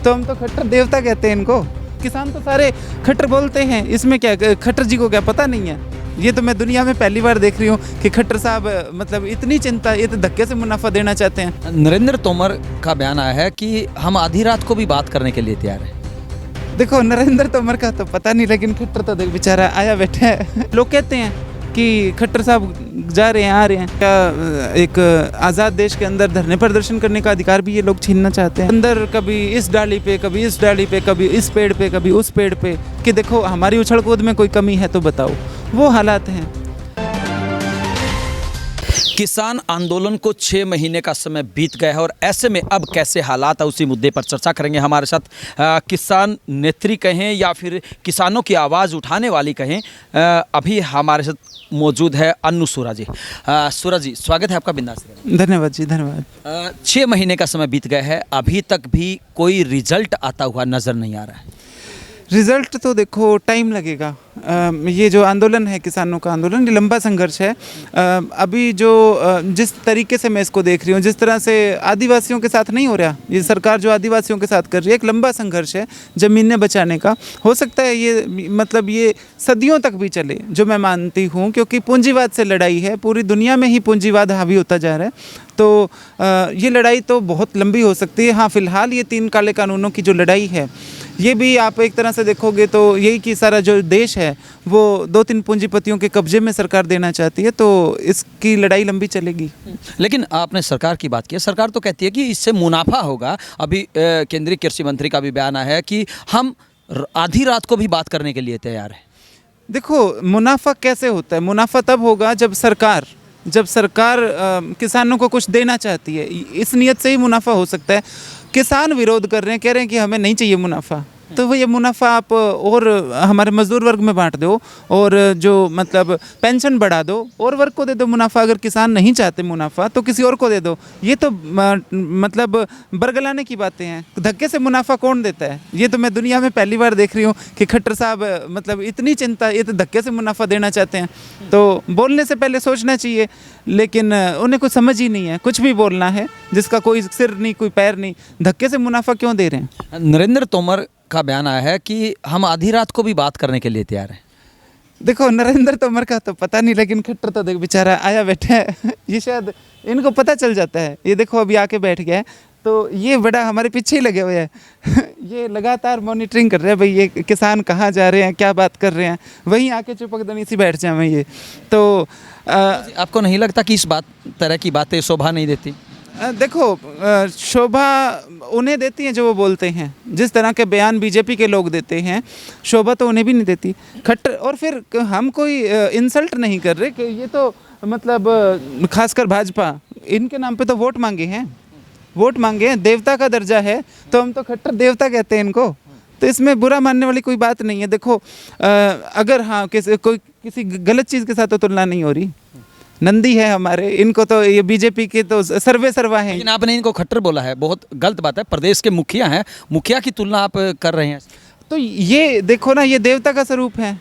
तो हम तो खट्टर देवता कहते हैं इनको। किसान तो सारे खट्टर बोलते हैं, इसमें क्या, खट्टर जी को क्या पता नहीं है? ये तो मैं दुनिया में पहली बार देख रही हूँ कि खट्टर साहब मतलब इतनी चिंता, ये तो धक्के से मुनाफा देना चाहते हैं। नरेंद्र तोमर का बयान आया है कि हम आधी रात को भी बात करने के लिए तैयार हैं। देखो नरेंद्र तोमर का तो पता नहीं, लेकिन खट्टर तो देख बेचारा आया बैठा है। लोग कहते हैं कि खट्टर साहब जा रहे हैं, आ रहे हैं, क्या एक आज़ाद देश के अंदर धरने प्रदर्शन करने का अधिकार भी ये लोग छीनना चाहते हैं? अंदर कभी इस डाली पे, कभी इस डाली पे, कभी इस पेड़ पे, कभी उस पेड़ पे, कि देखो हमारी उछल कूद में कोई कमी है तो बताओ। वो हालात हैं। किसान आंदोलन को 6 महीने का समय बीत गया है और ऐसे में अब कैसे हालात है उसी मुद्दे पर चर्चा करेंगे। हमारे साथ किसान नेत्री कहें या फिर किसानों की आवाज़ उठाने वाली कहें, अभी हमारे साथ मौजूद है अन्नू सूरा जी। सूरा जी, स्वागत है आपका बिंदास। धन्यवाद जी, धन्यवाद। 6 महीने का समय बीत गया है, अभी तक भी कोई रिजल्ट आता हुआ नज़र नहीं आ रहा है। रिजल्ट तो देखो टाइम लगेगा। ये जो आंदोलन है, किसानों का आंदोलन, ये लंबा संघर्ष है। अभी जो जिस तरीके से मैं इसको देख रही हूँ, जिस तरह से आदिवासियों के साथ नहीं हो रहा, ये सरकार जो आदिवासियों के साथ कर रही है, एक लंबा संघर्ष है ज़मीनें बचाने का। हो सकता है ये मतलब ये सदियों तक भी चले, जो मैं मानती हूँ, क्योंकि पूंजीवाद से लड़ाई है, पूरी दुनिया में ही पूंजीवाद हावी होता जा रहा है। तो ये लड़ाई तो बहुत लंबी हो सकती है। हाँ, फिलहाल ये 3 काले कानूनों की जो लड़ाई है, ये भी आप एक तरह से देखोगे तो यही कि सारा जो देश है वो 2-3 पूंजीपतियों के कब्जे में सरकार देना चाहती है, तो इसकी लड़ाई लंबी चलेगी। लेकिन आपने सरकार की बात की है, सरकार तो कहती है कि इससे मुनाफा होगा। अभी केंद्रीय कृषि मंत्री का भी बयान आया है कि हम आधी रात को भी बात करने के लिए तैयार हैं। देखो मुनाफा कैसे होता है? मुनाफा तब होगा जब सरकार किसानों को कुछ देना चाहती है, इस नियत से ही मुनाफा हो सकता है। किसान विरोध कर रहे हैं, कह रहे हैं कि हमें नहीं चाहिए मुनाफा, तो वो ये मुनाफा आप और हमारे मजदूर वर्ग में बांट दो, और जो मतलब पेंशन बढ़ा दो, और वर्ग को दे दो मुनाफा। अगर किसान नहीं चाहते मुनाफा तो किसी और को दे दो। ये तो मतलब बरगलाने की बातें हैं। धक्के से मुनाफा कौन देता है? ये तो मैं दुनिया में पहली बार देख रही हूँ कि खट्टर साहब मतलब इतनी चिंता, ये तो धक्के से मुनाफा देना चाहते हैं। तो बोलने से पहले सोचना चाहिए, लेकिन उन्हें कुछ समझ ही नहीं है। कुछ भी बोलना है जिसका कोई सिर नहीं, कोई पैर नहीं, धक्के से मुनाफा क्यों दे रहे हैं? नरेंद्र तोमर का बयान आया है कि हम आधी रात को भी बात करने के लिए तैयार हैं। देखो नरेंद्र तोमर का तो पता नहीं, लेकिन खट्टर तो देख बेचारा आया बैठा है। ये शायद इनको पता चल जाता है। ये देखो अभी आके बैठ गया है, तो ये बड़ा हमारे पीछे ही लगे हुए हैं। ये लगातार मॉनिटरिंग कर रहे हैं, भाई ये किसान कहाँ जा रहे हैं, क्या बात कर रहे हैं। वहीं आके चिपकदनी सी बैठ जाए। ये तो आपको नहीं लगता कि इस तरह की बातें शोभा नहीं देती? देखो शोभा उन्हें देती हैं जो वो बोलते हैं। जिस तरह के बयान बीजेपी के लोग देते हैं, शोभा तो उन्हें भी नहीं देती। खट्टर, और फिर हम कोई इंसल्ट नहीं कर रहे कि ये तो मतलब खासकर भाजपा, इनके नाम पे तो वोट मांगे हैं, वोट मांगे हैं। देवता का दर्जा है, तो हम तो खट्टर देवता कहते हैं इनको। तो इसमें बुरा मानने वाली कोई बात नहीं है। देखो अगर हाँ किसी गलत चीज़ के साथ तो तुलना नहीं हो रही। नंदी है हमारे, इनको तो ये बीजेपी के तो सर्वे सर्वा हैं। लेकिन आपने इनको खट्टर बोला है, बहुत गलत बात है। प्रदेश के मुखिया हैं, मुखिया की तुलना आप कर रहे हैं। तो ये देखो ना, ये देवता का स्वरूप है,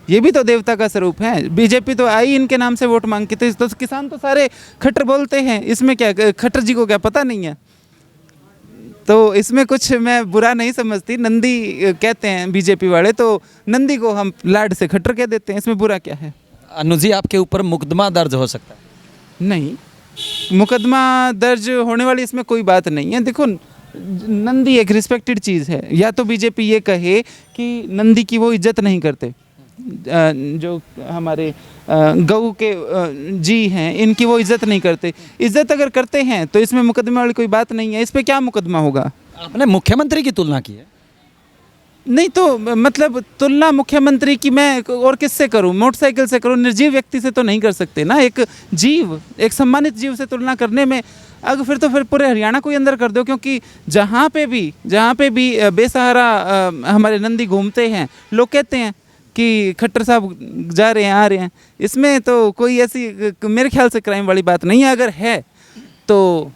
ये भी तो देवता का स्वरूप है। बीजेपी तो आई इनके नाम से वोट मांग के, तो किसान तो सारे खट्टर बोलते हैं। इसमें क्या, खट्टर जी को क्या पता नहीं है? तो इसमें कुछ मैं बुरा नहीं समझती। नंदी कहते हैं बीजेपी वाले, तो नंदी को हम लाड से खट्टर कह देते हैं। इसमें बुरा क्या है? अनु जी, आपके ऊपर मुकदमा दर्ज हो सकता है? नहीं, मुकदमा दर्ज होने वाली इसमें कोई बात नहीं है। देखो नंदी एक रिस्पेक्टेड चीज़ है। या तो बीजेपी ये कहे कि नंदी की वो इज्जत नहीं करते, जो हमारे गऊ के जी हैं, इनकी वो इज्जत नहीं करते। इज्जत अगर करते हैं तो इसमें मुकदमे वाली कोई बात नहीं है। इस पर क्या मुकदमा होगा? आपने मुख्यमंत्री की तुलना की है। नहीं तो मतलब तुलना मुख्यमंत्री की मैं और किससे करूं? मोटरसाइकिल से करूं? निर्जीव व्यक्ति से तो नहीं कर सकते ना। एक जीव, एक सम्मानित जीव से तुलना करने में अगर फिर पूरे हरियाणा को ही अंदर कर दो, क्योंकि जहाँ पे भी बेसहारा हमारे नंदी घूमते हैं, लोग कहते हैं कि खट्टर साहब जा रहे हैं, आ रहे हैं। इसमें तो कोई ऐसी मेरे ख्याल से क्राइम वाली बात नहीं है। अगर है तो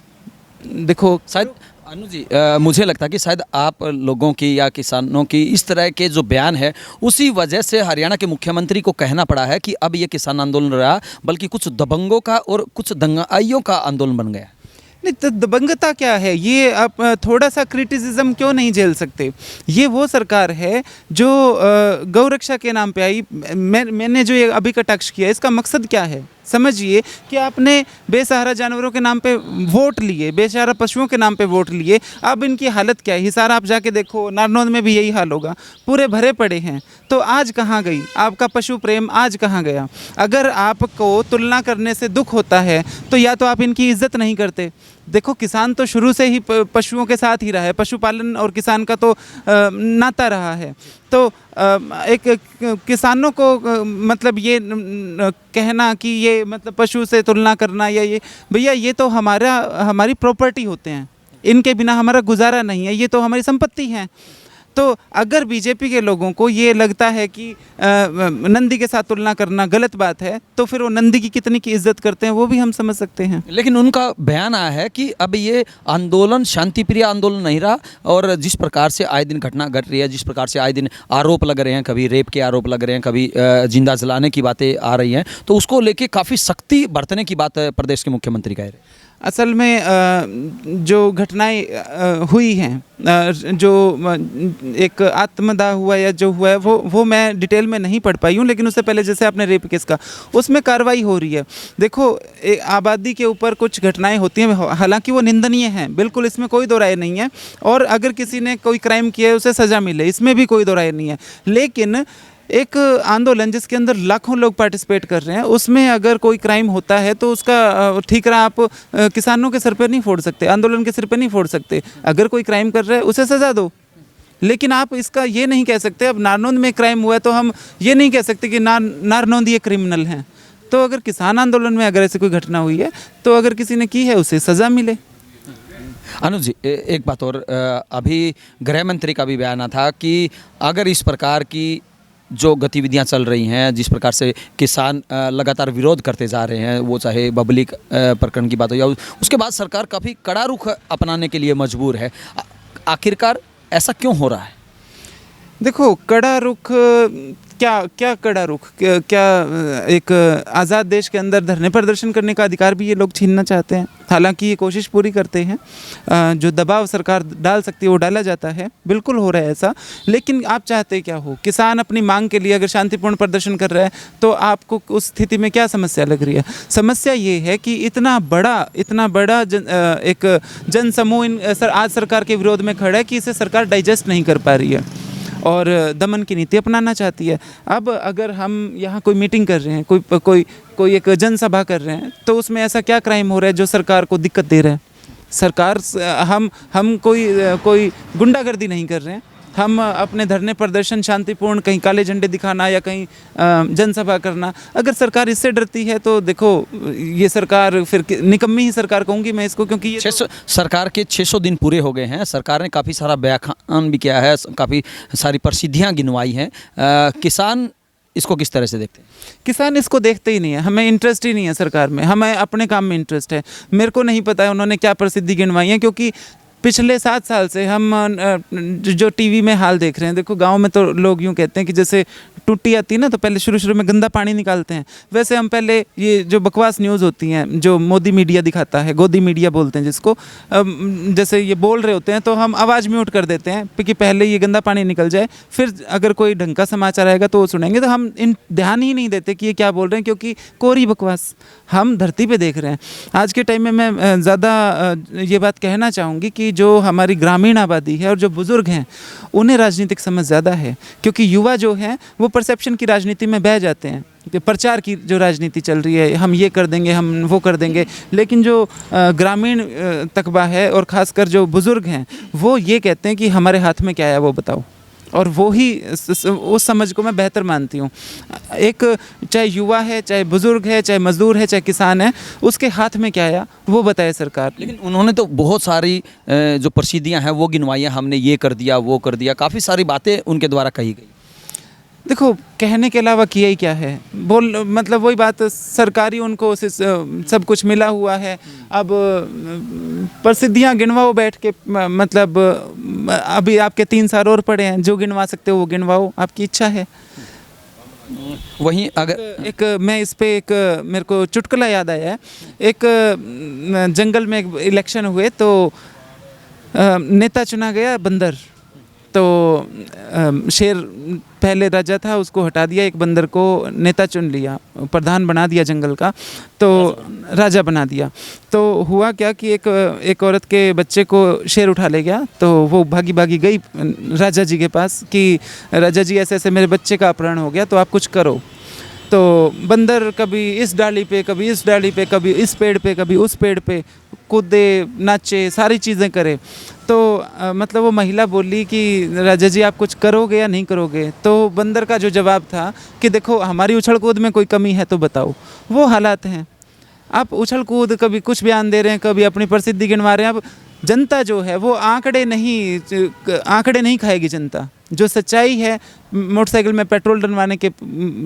देखो शायद अनु जी, मुझे लगता है कि शायद आप लोगों की या किसानों की इस तरह के जो बयान है, उसी वजह से हरियाणा के मुख्यमंत्री को कहना पड़ा है कि अब ये किसान आंदोलन रहा, बल्कि कुछ दबंगों का और कुछ दंगाइयों का आंदोलन बन गया। नहीं तो दबंगता क्या है, ये आप थोड़ा सा क्रिटिसिज्म क्यों नहीं झेल सकते। ये वो सरकार है जो गौ रक्षा के नाम पे आई। मैंने जो ये अभी कटाक्ष किया, इसका मकसद क्या है समझिए कि आपने बेसहारा जानवरों के नाम पे वोट लिए, बेसहारा पशुओं के नाम पे वोट लिए। अब इनकी हालत क्या है, हिसार आप जाके देखो, नारनौंद में भी यही हाल होगा, पूरे भरे पड़े हैं। तो आज कहाँ गई आपका पशु प्रेम, आज कहाँ गया। अगर आपको तुलना करने से दुख होता है तो या तो आप इनकी इज्जत नहीं करते। देखो किसान तो शुरू से ही पशुओं के साथ ही रहा है, पशुपालन और किसान का तो नाता रहा है। तो एक किसानों को मतलब ये कहना कि ये मतलब पशु से तुलना करना या ये, भैया ये तो हमारी प्रॉपर्टी होते हैं, इनके बिना हमारा गुजारा नहीं है, ये तो हमारी संपत्ति है। तो अगर बीजेपी के लोगों को ये लगता है कि नंदी के साथ तुलना करना गलत बात है, तो फिर वो नंदी की कितनी की इज्जत करते हैं वो भी हम समझ सकते हैं। लेकिन उनका बयान आया है कि अब ये आंदोलन शांतिप्रिय आंदोलन नहीं रहा, और जिस प्रकार से आए दिन घटना घट रही है, जिस प्रकार से आए दिन आरोप लग रहे हैं, कभी रेप के आरोप लग रहे हैं, कभी जिंदा जलाने की बातें आ रही हैं, तो उसको लेके काफ़ी सख्ती बरतने की बात प्रदेश के मुख्यमंत्री कह रहे हैं। असल में जो घटनाएं हुई हैं, जो एक आत्मदाह हुआ या जो हुआ है वो मैं डिटेल में नहीं पढ़ पाई हूँ, लेकिन उससे पहले जैसे आपने रेप केस का, उसमें कार्रवाई हो रही है। देखो आबादी के ऊपर कुछ घटनाएं होती हैं, हालांकि वो निंदनीय हैं, बिल्कुल इसमें कोई दो राय नहीं है, और अगर किसी ने कोई क्राइम किया है उसे सज़ा मिले, इसमें भी कोई दो राय नहीं है। लेकिन एक आंदोलन जिसके अंदर लाखों लोग पार्टिसिपेट कर रहे हैं, उसमें अगर कोई क्राइम होता है तो उसका ठीकरा आप किसानों के सिर पे नहीं फोड़ सकते, आंदोलन के सिर पे नहीं फोड़ सकते। अगर कोई क्राइम कर रहा है उसे सज़ा दो, लेकिन आप इसका ये नहीं कह सकते। अब नारनौंद में क्राइम हुआ है तो हम ये नहीं कह सकते कि नारनौंद ये क्रिमिनल हैं। तो अगर किसान आंदोलन में अगर ऐसी कोई घटना हुई है तो अगर किसी ने की है उसे सज़ा मिले। अनुज जी, एक बात और, अभी गृह मंत्री का भी बयान था कि अगर इस प्रकार की जो गतिविधियां चल रही हैं, जिस प्रकार से किसान लगातार विरोध करते जा रहे हैं, वो चाहे बबली प्रकरण की बात हो या उसके बाद सरकार काफ़ी कड़ा रुख अपनाने के लिए मजबूर है। आखिरकार ऐसा क्यों हो रहा है? देखो कड़ा रुख क्या कड़ा रुख, क्या एक आज़ाद देश के अंदर धरने प्रदर्शन करने का अधिकार भी ये लोग छीनना चाहते हैं। हालांकि ये कोशिश पूरी करते हैं, जो दबाव सरकार डाल सकती है वो डाला जाता है, बिल्कुल हो रहा है ऐसा। लेकिन आप चाहते क्या हो? किसान अपनी मांग के लिए अगर शांतिपूर्ण प्रदर्शन कर रहा है तो आपको उस स्थिति में क्या समस्या लग रही है? समस्या ये है कि इतना बड़ा एक जन समूह आज सरकार के विरोध में खड़ा है कि इसे सरकार डाइजेस्ट नहीं कर पा रही है और दमन की नीति अपनाना चाहती है। अब अगर हम यहाँ कोई मीटिंग कर रहे हैं, कोई एक जनसभा कर रहे हैं, तो उसमें ऐसा क्या क्राइम हो रहा है जो सरकार को दिक्कत दे रहा है? सरकार हम कोई गुंडागर्दी नहीं कर रहे हैं। हम अपने धरने प्रदर्शन शांतिपूर्ण, कहीं काले झंडे दिखाना या कहीं जनसभा करना, अगर सरकार इससे डरती है तो देखो ये सरकार फिर निकम्मी ही सरकार कहूँगी मैं इसको, क्योंकि ये सरकार के 600 दिन पूरे हो गए हैं, सरकार ने काफ़ी सारा बयान भी किया है, काफ़ी सारी प्रसिद्धियाँ गिनवाई हैं। किसान इसको किस तरह से देखते हैं? किसान इसको देखते ही नहीं है, हमें इंटरेस्ट ही नहीं है सरकार में, हमें अपने काम में इंटरेस्ट है। मेरे को नहीं पता है उन्होंने क्या प्रसिद्धि गिनवाई है, क्योंकि पिछले 7 साल से हम जो टीवी में हाल देख रहे हैं, देखो गांव में तो लोग यूँ कहते हैं कि जैसे टूटी आती है ना तो पहले शुरू में गंदा पानी निकालते हैं, वैसे हम पहले ये जो बकवास न्यूज़ होती हैं जो मोदी मीडिया दिखाता है, गोदी मीडिया बोलते हैं जिसको, जैसे ये बोल रहे होते हैं तो हम आवाज़ म्यूट कर देते हैं कि पहले ये गंदा पानी निकल जाए, फिर अगर कोई ढंग का समाचार आएगा तो वो सुनेंगे। तो हम ध्यान ही नहीं देते कि ये क्या बोल रहे हैं, क्योंकि कोरी बकवास हम धरती पर देख रहे हैं। आज के टाइम में मैं ज़्यादा ये बात कहना चाहूँगी कि जो हमारी ग्रामीण आबादी है और जो बुज़ुर्ग हैं उन्हें राजनीतिक समझ ज़्यादा है, क्योंकि युवा जो हैं वो परसेप्शन की राजनीति में बह जाते हैं। प्रचार की जो राजनीति चल रही है, हम ये कर देंगे, हम वो कर देंगे, लेकिन जो ग्रामीण तकबा है और ख़ासकर जो बुज़ुर्ग हैं वो ये कहते हैं कि हमारे हाथ में क्या है वो बताओ, और वो ही उस समझ को मैं बेहतर मानती हूँ। एक चाहे युवा है, चाहे बुज़ुर्ग है, चाहे मज़दूर है, चाहे किसान है, उसके हाथ में क्या है वो बताए सरकार। लेकिन उन्होंने तो बहुत सारी जो प्रसिद्धियाँ हैं वो गिनवाई हैं, हमने ये कर दिया, वो कर दिया, काफ़ी सारी बातें उनके द्वारा कही गई। देखो कहने के अलावा किया ही क्या है, मतलब वही बात, सरकारी उनको सब कुछ मिला हुआ है। अब प्रसिद्धियां गिनवाओ बैठ के, मतलब अभी आपके 3 साल और पड़े हैं, जो गिनवा सकते हो वो गिनवाओ, आपकी इच्छा है। वहीं अगर एक मैं इस पे एक मेरे को चुटकुला याद आया है। एक जंगल में एक इलेक्शन हुए तो नेता चुना गया बंदर। तो शेर पहले राजा था, उसको हटा दिया, एक बंदर को नेता चुन लिया, प्रधान बना दिया जंगल का, तो राजा बना दिया। तो हुआ क्या कि एक औरत के बच्चे को शेर उठा ले गया। तो वो भागी भागी गई राजा जी के पास कि राजा जी ऐसे ऐसे मेरे बच्चे का अपहरण हो गया, तो आप कुछ करो। तो बंदर कभी इस डाली पे, कभी इस डाली पे, कभी इस पेड़ पे, कभी उस पेड़ पे कूदे, नाचे, सारी चीज़ें करे। तो मतलब वो महिला बोली कि राजा जी आप कुछ करोगे या नहीं करोगे? तो बंदर का जो जवाब था कि देखो हमारी उछल कूद में कोई कमी है तो बताओ। वो हालात हैं, आप उछल कूद कभी कुछ बयान दे रहे हैं, कभी अपनी प्रसिद्धि गिनवा रहे हैं। अब जनता जो है वो आंकड़े नहीं खाएगी जनता। जो सच्चाई है, मोटरसाइकिल में पेट्रोल डलवाने के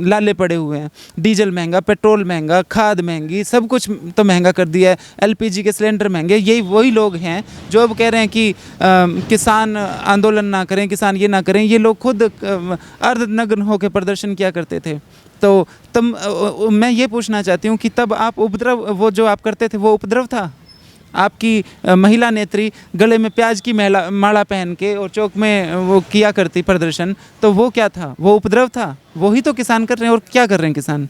लाले पड़े हुए हैं, डीजल महंगा, पेट्रोल महंगा, खाद महंगी, सब कुछ तो महंगा कर दिया है, एलपीजी के सिलेंडर महंगे। यही वही लोग हैं जो अब कह रहे हैं कि किसान आंदोलन ना करें, किसान ये ना करें। ये लोग खुद अर्धनग्न होकर प्रदर्शन किया करते थे। तो तब मैं ये पूछना चाहती हूँ कि तब आप उपद्रव, वो जो आप करते थे वो उपद्रव था? आपकी महिला नेत्री गले में प्याज की माला पहन के और चौक में वो किया करती प्रदर्शन, तो वो क्या था? वो उपद्रव था? वही तो किसान कर रहे हैं। और क्या कर रहे हैं किसान?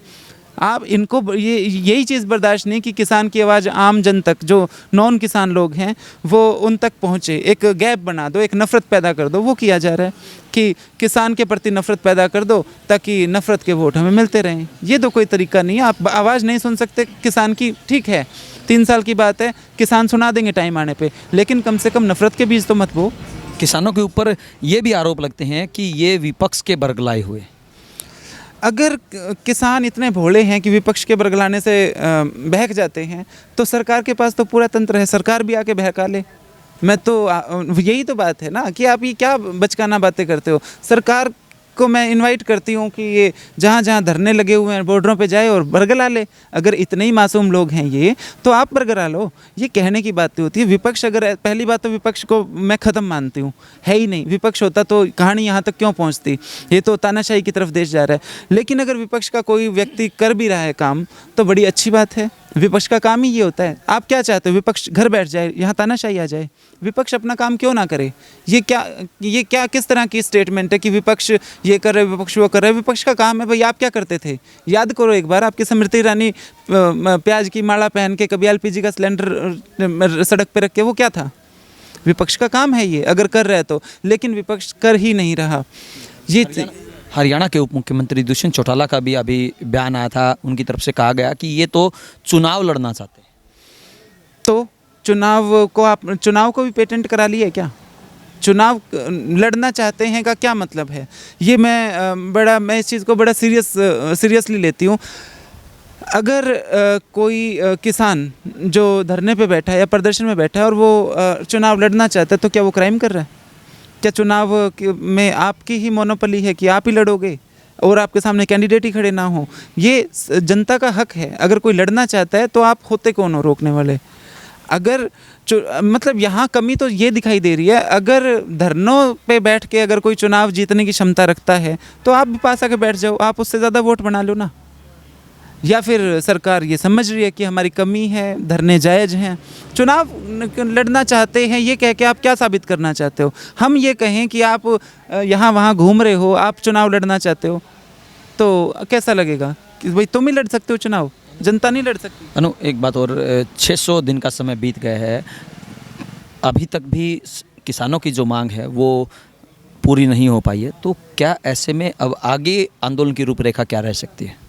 आप इनको यही चीज़ बर्दाश्त नहीं कि किसान की आवाज़ आम जन तक, जो नॉन किसान लोग हैं, वो उन तक पहुँचे। एक गैप बना दो, एक नफ़रत पैदा कर दो। वो किया जा रहा है कि किसान के प्रति नफ़रत पैदा कर दो ताकि नफ़रत के वोट हमें मिलते रहें। ये तो कोई तरीका नहीं है। आप आवाज़ नहीं सुन सकते किसान की, ठीक है, 3 साल की बात है, किसान सुना देंगे टाइम आने पे, लेकिन कम से कम नफ़रत के बीज तो मत बो। किसानों के ऊपर ये भी आरोप लगते हैं कि ये विपक्ष के बरगलाए हुए। अगर किसान इतने भोले हैं कि विपक्ष के बरगलाने से बहक जाते हैं, तो सरकार के पास तो पूरा तंत्र है, सरकार भी आके बहका ले। मैं तो यही तो बात है ना कि आप ये क्या बचकाना बातें करते हो। सरकार को मैं इनवाइट करती हूँ कि ये जहाँ जहाँ धरने लगे हुए हैं बॉर्डरों पे जाए और बरगला ले। अगर इतने ही मासूम लोग हैं ये, तो आप बरगला लो। ये कहने की बात होती है। विपक्ष, अगर पहली बात तो विपक्ष को मैं ख़त्म मानती हूँ, है ही नहीं। विपक्ष होता तो कहानी यहाँ तक क्यों पहुँचती? ये तो तानाशाही की तरफ देश जा रहा है। लेकिन अगर विपक्ष का कोई व्यक्ति कर भी रहा है काम, तो बड़ी अच्छी बात है। विपक्ष का काम ही ये होता है। आप क्या चाहते हो? विपक्ष घर बैठ जाए, यहाँ तानाशाही आ जाए? विपक्ष अपना काम क्यों ना करे? ये क्या किस तरह की स्टेटमेंट है कि विपक्ष ये कर रहे, विपक्ष वो कर रहे? विपक्ष का काम है। भाई आप क्या करते थे? याद करो एक बार, आपकी स्मृति ईरानी प्याज की माला पहन के, कभी एलपीजी का सिलेंडर सड़क पे रख के, वो क्या था? विपक्ष का काम है ये, अगर कर रहा है तो। लेकिन विपक्ष कर ही नहीं रहा। ये हरियाणा के उप मुख्यमंत्री दुष्यंत चौटाला का भी अभी बयान आया था। उनकी तरफ से कहा गया कि ये तो चुनाव लड़ना चाहते हैं। तो चुनाव को भी पेटेंट करा लिया है क्या? चुनाव लड़ना चाहते हैं का क्या मतलब है? ये मैं इस चीज़ को बड़ा सीरियसली लेती हूँ। अगर कोई किसान जो धरने पे बैठा है या प्रदर्शन में बैठा है और वो चुनाव लड़ना चाहता है, तो क्या वो क्राइम कर रहा है? क्या चुनाव में आपकी ही मोनोपोली है कि आप ही लड़ोगे और आपके सामने कैंडिडेट ही खड़े ना हो? ये जनता का हक है। अगर कोई लड़ना चाहता है तो आप होते कौन हो रोकने वाले? अगर मतलब यहाँ कमी तो ये दिखाई दे रही है। अगर धरनों पे बैठ के अगर कोई चुनाव जीतने की क्षमता रखता है, तो आप भी पास आके बैठ जाओ, आप उससे ज़्यादा वोट बना लो ना। या फिर सरकार ये समझ रही है कि हमारी कमी है, धरने जायज़ हैं, चुनाव लड़ना चाहते हैं, ये कह के आप क्या साबित करना चाहते हो? हम ये कहें कि आप यहाँ वहाँ घूम रहे हो, आप चुनाव लड़ना चाहते हो, तो कैसा लगेगा कि भाई तुम ही लड़ सकते हो चुनाव, जनता नहीं लड़ सकती? अनु, एक बात और, 600 दिन का समय बीत गया है, अभी तक भी किसानों की जो मांग है वो पूरी नहीं हो पाई है। तो क्या ऐसे में अब आगे आंदोलन की रूपरेखा क्या रह सकती है?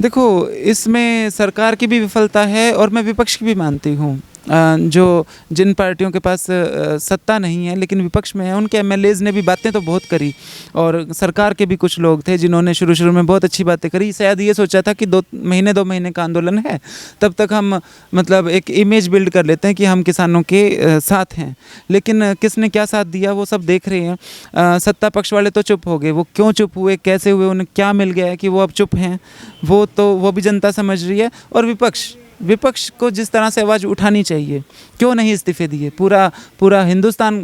देखो, इसमें सरकार की भी विफलता है और मैं विपक्ष की भी मानती हूँ। जिन पार्टियों के पास सत्ता नहीं है लेकिन विपक्ष में है, उनके एमएलएज ने भी बातें तो बहुत करी, और सरकार के भी कुछ लोग थे जिन्होंने शुरू में बहुत अच्छी बातें करी। शायद ये सोचा था कि 2 महीने का आंदोलन है, तब तक हम मतलब एक इमेज बिल्ड कर लेते हैं कि हम किसानों के साथ हैं। लेकिन किसने क्या साथ दिया वो सब देख रहे हैं। सत्ता पक्ष वाले तो चुप हो गए। वो क्यों चुप हुए, कैसे हुए, उन्हें क्या मिल गया है कि वो अब चुप हैं, वो भी जनता समझ रही है। और विपक्ष विपक्ष को जिस तरह से आवाज़ उठानी चाहिए, क्यों नहीं इस्तीफे दिए? पूरा हिंदुस्तान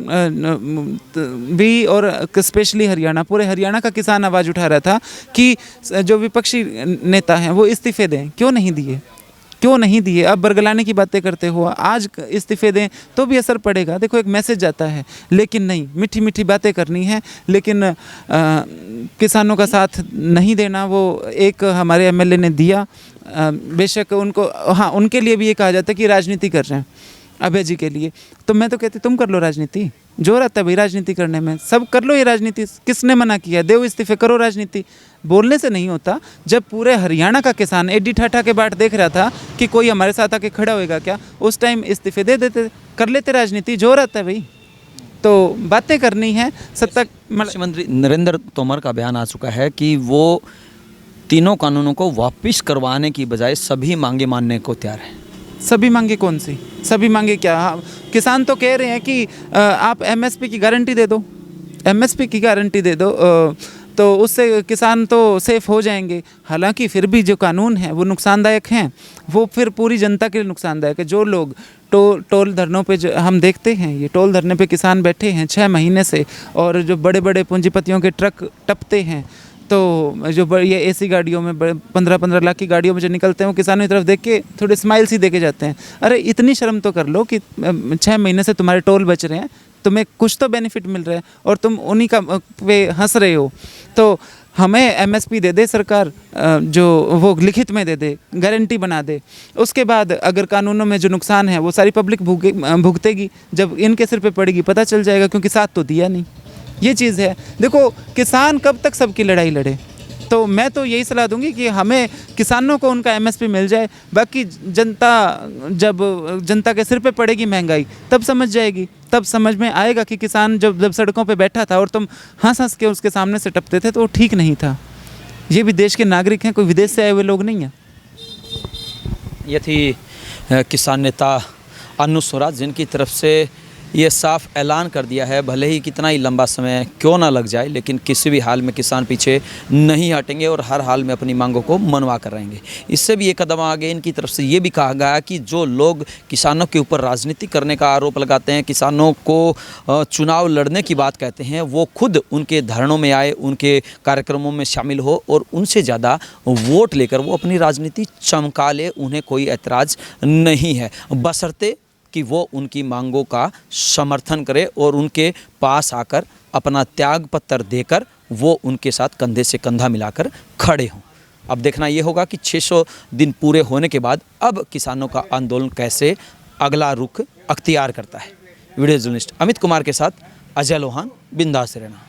भी और स्पेशली हरियाणा, पूरे हरियाणा का किसान आवाज़ उठा रहा था कि जो विपक्षी नेता हैं वो इस्तीफे दें, क्यों नहीं दिए? क्यों नहीं दिए? अब बरगलाने की बातें करते हो, आज इस्तीफे दें तो भी असर पड़ेगा। देखो एक मैसेज जाता है, लेकिन नहीं, मीठी मीठी बातें करनी है, लेकिन किसानों का साथ नहीं देना। वो एक हमारे एमएलए ने दिया, बेशक उनको, हाँ, उनके लिए भी ये कहा जाता है कि राजनीति कर रहे हैं, अभय जी के लिए। तो मैं तो कहती तुम कर लो राजनीति, जो रहता है भाई राजनीति करने में, सब कर लो ये राजनीति, किसने मना किया? देव इस्तीफे, करो राजनीति। बोलने से नहीं होता। जब पूरे हरियाणा का किसान एडी ठाठा के बाट देख रहा था कि कोई हमारे साथ आके खड़ा होएगा क्या, उस टाइम इस्तीफे दे देते, कर लेते राजनीति, जो रहता है भाई। तो बातें करनी है, सत्ता। मुख्यमंत्री नरेंद्र तोमर का बयान आ चुका है कि वो तीनों कानूनों को वापस करवाने की बजाय सभी मांगे मानने को तैयार है। सभी मांगे कौन सी? सभी मांगे क्या? हाँ, किसान तो कह रहे हैं कि आप एमएसपी की गारंटी दे दो, एमएसपी की गारंटी दे दो, तो उससे किसान तो सेफ हो जाएंगे। हालांकि फिर भी जो कानून हैं वो नुकसानदायक हैं, वो फिर पूरी जनता के लिए नुकसानदायक है। जो लोग टोल धरनों पे, जो हम देखते हैं, ये टोल धरने पे किसान बैठे हैं 6 महीने से, और जो बड़े बड़े पूंजीपतियों के ट्रक टपते हैं, तो जो ये एसी गाड़ियों में 15-15 लाख की गाड़ियों में जो निकलते हैं, वो किसानों की तरफ देख के थोड़े स्माइल सी देके जाते हैं। अरे इतनी शर्म तो कर लो कि 6 महीने से तुम्हारे टोल बच रहे हैं, तुम्हें कुछ तो बेनिफिट मिल रहा है, और तुम उन्हीं का पे हंस रहे हो। तो हमें एमएसपी दे दे सरकार, जो वो लिखित में दे दे, गारंटी बना दे। उसके बाद अगर कानूनों में जो नुकसान है वो सारी पब्लिक भुगतेगी। जब इनके सिर पे पड़ेगी पता चल जाएगा, क्योंकि साथ तो दिया नहीं। ये चीज़ है। देखो किसान कब तक सबकी लड़ाई लड़े? तो मैं तो यही सलाह दूंगी कि हमें किसानों को उनका एमएसपी मिल जाए। बाकी जनता, जब जनता के सिर पे पड़ेगी महंगाई, तब समझ जाएगी, तब समझ में आएगा कि किसान जब सड़कों पे बैठा था और तुम हंस हंस के उसके सामने से टपते थे, तो वो ठीक नहीं था। ये भी देश के नागरिक हैं, कोई विदेश से आए हुए लोग नहीं हैं। ये थी किसान नेता अनु स्वराज, जिनकी तरफ से ये साफ ऐलान कर दिया है, भले ही कितना ही लंबा समय क्यों ना लग जाए, लेकिन किसी भी हाल में किसान पीछे नहीं हटेंगे और हर हाल में अपनी मांगों को मनवा कर रहेंगे। इससे भी एक कदम आगे इनकी तरफ से ये भी कहा गया कि जो लोग किसानों के ऊपर राजनीति करने का आरोप लगाते हैं, किसानों को चुनाव लड़ने की बात कहते हैं, वो खुद उनके धरनों में आए, उनके कार्यक्रमों में शामिल हो और उनसे ज़्यादा वोट लेकर वो अपनी राजनीति चमका ले। उन्हें कोई ऐतराज़ नहीं है, बशर्ते कि वो उनकी मांगों का समर्थन करे और उनके पास आकर अपना त्याग पत्र देकर वो उनके साथ कंधे से कंधा मिलाकर खड़े हों। अब देखना ये होगा कि 600 दिन पूरे होने के बाद अब किसानों का आंदोलन कैसे अगला रुख अख्तियार करता है। वीडियो जर्नलिस्ट अमित कुमार के साथ अजय लोहान, बिंदास रहना।